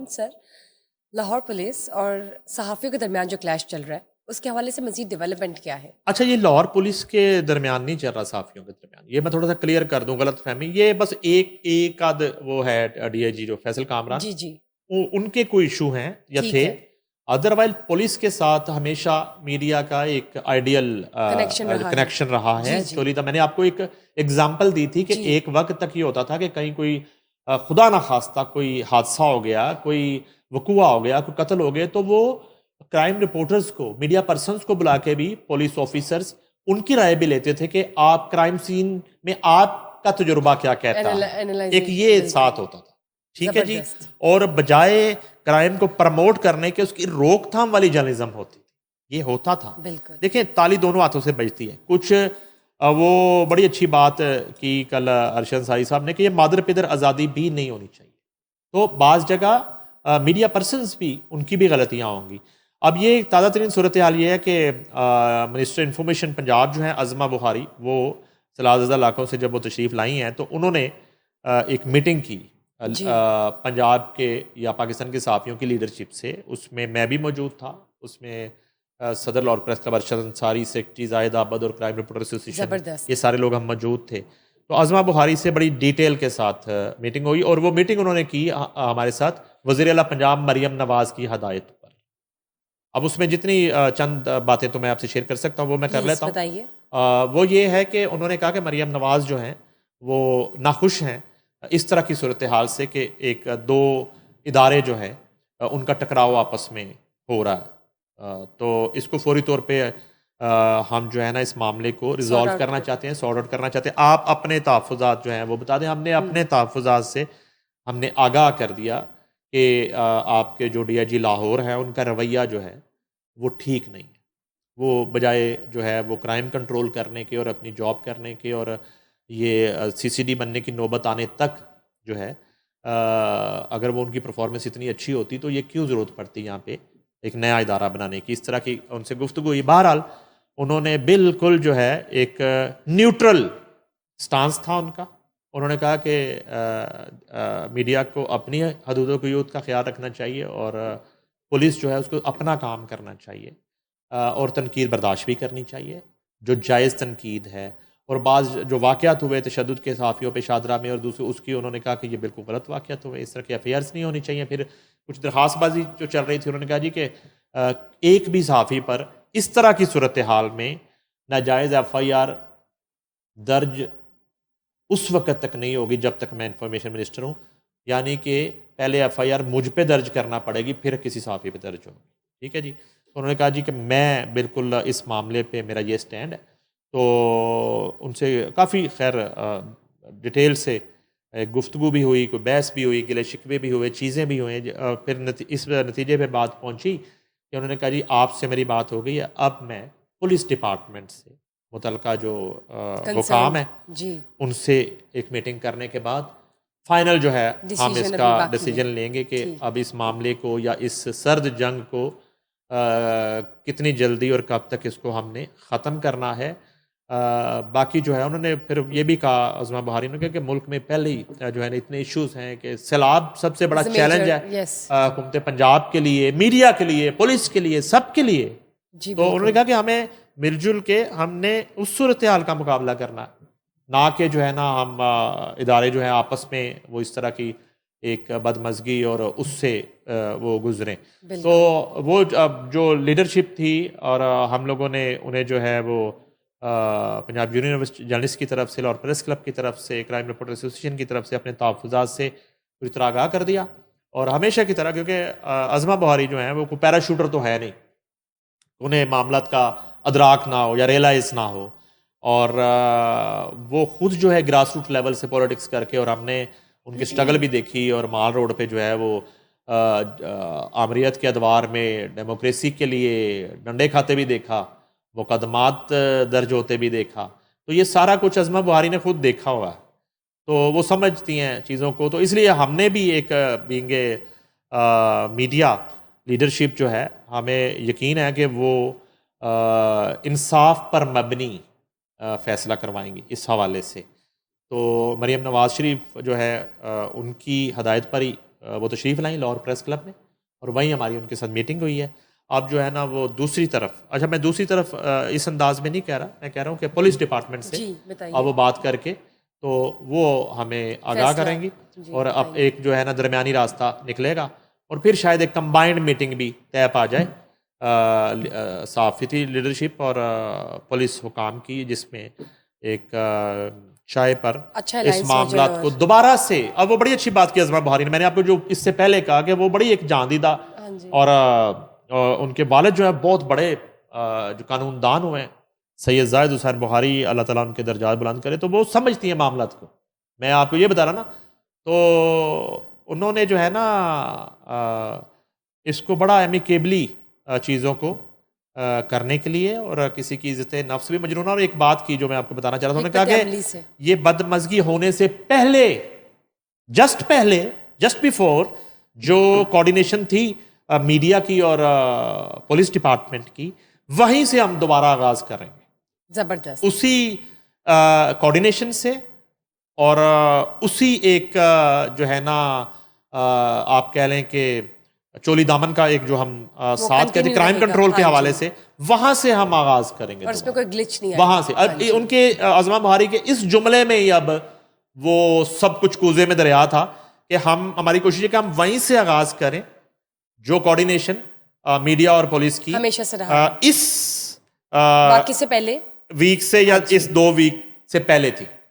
Sir, Lahore police और सहाफ़ियों के दरमियान जो क्लैश चल रहा है उसके हवाले से मज़ीद डेवलपमेंट क्या है? अच्छा, ये लाहौर पुलिस के दरमियान नहीं चल रहा, साफियों के दरमियान। ये मैं थोड़ा सा क्लियर कर दूं, गलत फहमी। ये बस एक आध वो है डीआईजी जो फैसल कामरान, जी, जी। उनके कोई इशू हैं या ठीक थे। है। अदरवाइज पुलिस के साथ हमेशा मीडिया का एक आइडियल कनेक्शन रहा है। कनेक्शन रहा है। जी, जी। चोरी था, मैंने आपको एक एग्जाम्पल दी थी कि जी। एक वक्त तक ये होता था कि कहीं कोई खुदा ना खास्ता कोई हादसा हो गया, कोई वकुआ हो गया, कोई कत्ल हो गया, तो वो क्राइम रिपोर्टर्स को, मीडिया पर्सन्स को बुला के भी, पुलिस ऑफिसर्स उनकी राय भी लेते थे कि आप क्राइम सीन में आपका तजुर्बा क्या कहता है। एक एनालाइजेशन ये बिल्कुल। साथ होता था, ठीक है जी। ज़बरदस्त। और बजाय क्राइम को प्रमोट करने के उसकी रोकथाम वाली जर्नलिज्म होती थी, ये होता था। बिल्कुल। देखिए, ताली दोनों हाथों से बजती है। कुछ वो बड़ी अच्छी बात की कल अरशद साई साहब ने कि ये मादर पिदर आज़ादी भी नहीं होनी चाहिए। तो बाज़ जगह मीडिया पर्सनस भी, उनकी भी गलतियाँ होंगी। अब ये ताज़ा तरीन सूरत हाल ये है कि मिनिस्टर इंफॉर्मेशन पंजाब जो है अज़मा बुखारी, वो सलाहज़दा इलाकों से जब वो तशरीफ़ लाई हैं तो उन्होंने एक मीटिंग की जी। पंजाब के या पाकिस्तान के सहाफ़ियों की लीडरशिप से। उसमें मैं भी मौजूद था। उसमें सदर Lahore press club Arshad Ansari, secretary Zahid Abad और क्राइम रिपोर्टर एसोसिएशन, ये ज़बरदस्त। सारे लोग हम मौजूद थे। तो अज़मा बुखारी से बड़ी डिटेल के साथ मीटिंग हुई, और वो मीटिंग उन्होंने की हमारे साथ वज़ीर आला पंजाब मरियम नवाज़ की हदायत पर। अब उसमें जितनी चंद बातें तो मैं आपसे शेयर कर सकता हूँ वो मैं कर प्लीज़ लेता हूँ। बताइए। वो ये है कि उन्होंने कहा कि मरियम नवाज़ जो हैं वो नाखुश हैं इस तरह की सूरत हाल से कि एक दो इदारे जो हैं उनका टकराव आपस में हो रहा है। तो इसको फौरी तौर पे हम जो है ना इस मामले को सॉर्ट रिजॉल्व आउट करना करें। चाहते हैं, सॉर्ट आउट करना चाहते हैं। आप अपने तहफ़्फ़ुज़ात जो हैं वो बता दें। हमने अपने तहफ़्फ़ुज़ात से हमने आगाह कर दिया कि आपके जो डीआईजी लाहौर हैं उनका रवैया जो है वो ठीक नहीं है। वो बजाय जो है वो क्राइम कंट्रोल करने के और अपनी जॉब करने के और ये सीसीडी बनने की नौबत आने तक जो है, अगर वो उनकी परफॉर्मेंस इतनी अच्छी होती तो ये क्यों ज़रूरत पड़ती यहाँ पे एक नया इदारा बनाने की। इस तरह की उनसे गुफ्तगू हुई। बहरहाल उन्होंने बिल्कुल जो है एक न्यूट्रल स्टांस था उनका। उन्होंने कहा कि मीडिया को अपनी हदूदों क़ुयूद का ख्याल रखना चाहिए और पुलिस जो है उसको अपना काम करना चाहिए, और तनकीद बर्दाश्त भी करनी चाहिए जो जायज़ तनकीद है। और बाज़ जो वाक़यात हुए तशद्दुद के सहाफ़ियों पे शादरा में और दूसरे उसकी, उन्होंने कहा कि ये बिल्कुल गलत वाक़यात हुए, इस तरह की एफ़आईआर्स नहीं होनी चाहिए। फिर कुछ दरख्वास्तबाजी जो चल रही थी, उन्होंने कहा जी कि एक भी सहाफ़ी पर इस तरह की सूरत हाल में नाजायज़ एफ़आईआर दर्ज उस वक़्त तक नहीं होगी जब तक मैं इंफॉर्मेशन मिनिस्टर हूँ। यानी कि पहले एफ़आईआर मुझ पे दर्ज करना पड़ेगी, फिर किसी सहाफ़ी पे दर्ज होगी। ठीक है जी। तो उन्होंने कहा जी कि मैं बिल्कुल इस मामले पे मेरा ये स्टैंड है। तो उनसे काफ़ी खैर डिटेल से गुफ्तगू भी हुई, कोई बहस भी हुई, गिले शिकवे भी हुए, चीज़ें भी हुई। फिर इस नतीजे पे बात पहुँची कि उन्होंने कहा जी आपसे मेरी बात हो गई है, अब मैं पुलिस डिपार्टमेंट से मुतलका जो हुकाम कंसर्न्ड। है जी। उनसे एक मीटिंग करने के बाद फाइनल जो है हम डिसीजन इसका अभी बाकी है। डिसीजन लेंगे कि ठीक। अब इस मामले को या इस सर्द जंग को कितनी जल्दी और कब तक इसको हमने ख़त्म करना है। बाकी जो है उन्होंने फिर ये भी कहा अज़मा बहारी ने कि मुल्क में पहले ही जो है ना इतने इश्यूज़ हैं कि सैलाब सबसे बड़ा इज़ अ चैलेंज मेजर। है यस। हुकूमत पंजाब के लिए, मीडिया के लिए, पुलिस के लिए, सबके लिए। जी, तो उन्होंने बिल्कुल। कहा कि हमें मिलजुल के हमने उस सूरत हाल का मुकाबला करना है, ना कि जो है ना हम इदारे जो है आपस में वो इस तरह की एक बदमज़गी और उससे वो गुजरें। तो बिल्कुल। वो जो लीडरशिप थी और हम लोगों ने उन्हें जो है वो पंजाब यूनिवर्सिटी जर्नलिस्ट की तरफ से, लाहौर प्रेस क्लब की तरफ से, क्राइम रिपोर्टर एसोसिएशन की तरफ से अपने तहफ़्फ़ुज़ात से पूरी तरह आगाह कर दिया। और हमेशा की तरह, क्योंकि अज़मा बहारी जो हैं वो कोई पैराशूटर तो है नहीं, उन्हें मामलात का अदराक ना हो या रियलाइज़ ना हो, और वो खुद जो है ग्रास रूट लेवल से पॉलिटिक्स करके, और हमने उनकी स्ट्रगल भी देखी और माल रोड पे जो है वो आमरीत के अदवार में डेमोक्रेसी के लिए डंडे खाते भी देखा, मुकदमात दर्ज होते भी देखा। तो ये सारा कुछ अज़मा बहारी ने खुद देखा हुआ है, तो वो समझती हैं चीज़ों को। तो इसलिए हमने भी एक बीइंग मीडिया लीडरशिप जो है, हमें यकीन है कि वो इंसाफ पर मबनी फ़ैसला करवाएंगी इस हवाले से। तो मरियम नवाज़ शरीफ जो है उनकी हदायत पर ही वो तशरीफ़ लाई लाहौर प्रेस क्लब में, और वहीं हमारी उनके साथ मीटिंग हुई है। अब जो है ना वो दूसरी तरफ, अच्छा मैं दूसरी तरफ इस अंदाज में नहीं कह रहा, मैं कह रहा हूँ कि पुलिस डिपार्टमेंट से जी बताइए। अब वो बात करके तो वो हमें आगाह फैसला, करेंगी, जी और अब बताइए। एक जो है ना दरमियानी रास्ता निकलेगा, और फिर शायद एक कंबाइंड मीटिंग भी तय पा जाए सहाफ़ती लीडरशिप और पुलिस हुकाम की, जिसमें एक चाय पर अच्छा इस अलायंस हो जाए। मामलात को और दोबारा से, अब वो बड़ी अच्छी बात की अज़मा बुहारी ने, मैंने आपको जो इससे पहले कहा कि वो बड़ी एक जांदीदा, हाँ जी और उनके वालिद जो है बहुत बड़े जो कानूनदान हुए हैं, सैयद जायद हुसैन बुहारी, अल्लाह ताला उनके दर्जात बुलंद करे, तो वो समझती हैं मामलात को। मैं आपको ये बता रहा ना, तो उन्होंने जो है ना इसको बड़ा एमिकेबली चीज़ों को करने के लिए, और किसी की इज्जत नफ्स भी मजरूना, और एक बात की जो मैं आपको बताना चाह रहा था, उन्होंने हिकमत कहा अमली कि से। ये बदमज़गी होने से पहले, जस्ट बिफोर जो कोऑर्डिनेशन थी मीडिया की और पुलिस डिपार्टमेंट की, वहीं से हम दोबारा आगाज़ करेंगे, जबरदस्त। उसी कोऑर्डिनेशन से, और उसी एक जो है ना आप कह लें कि चोली दामन का एक जो हम वो साथ कहते कंटिन्यू क्राइम रहेगा, कंट्रोल के हाँ हवाले जी। से, वहां से हम आगाज करेंगे और इसमें दोबारा, कोई ग्लिच नहीं वहां आएगा। से। हाँ अब जी। उनके अज़मा बुहारी के इस जुमले में ही अब वो सब कुछ कूजे में दरिया था कि हमारी कोशिश है कि हम वहीं से आगाज करें जो कोऑर्डिनेशन मीडिया और पुलिस की हमेशा से रहा है। इस बाकी से पहले। वीक से या हाँ जी। इस 2 वीक से पहले थी।